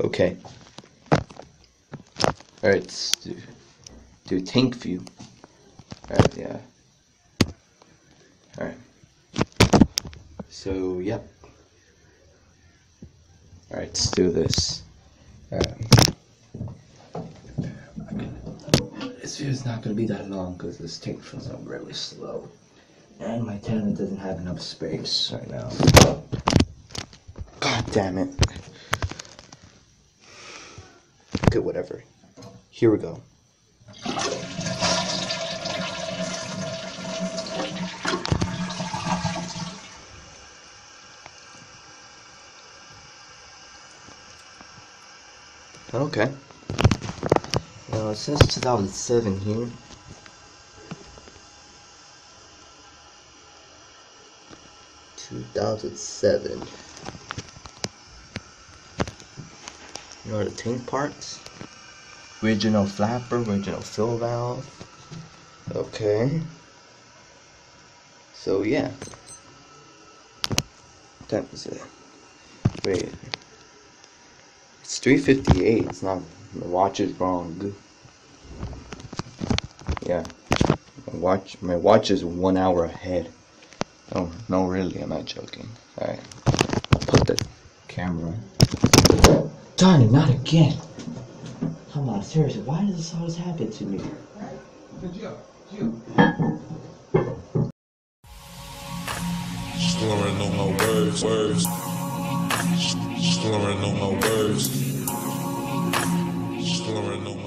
Okay. Alright, let's do tank view. Alright, yeah. Alright. So, yep. Alright, let's do this. This video is not going to be that long because this tank fills up really slow. And my tenant doesn't have enough space right now. God damn it. Okay, whatever. Here we go. Okay. Now it says 2007 here. You know the tank parts? Original flapper, original fill valve. Okay. So yeah. That was it. Wait. It's 3:58. It's not. The watch is wrong. Yeah. My watch is 1 hour ahead. Oh no, really, I'm not joking. Alright. I'll put the camera. Darn it, not again. Come on, seriously, why does this always happen to me? Slurring on my words. Slurring on my words. Slurring on my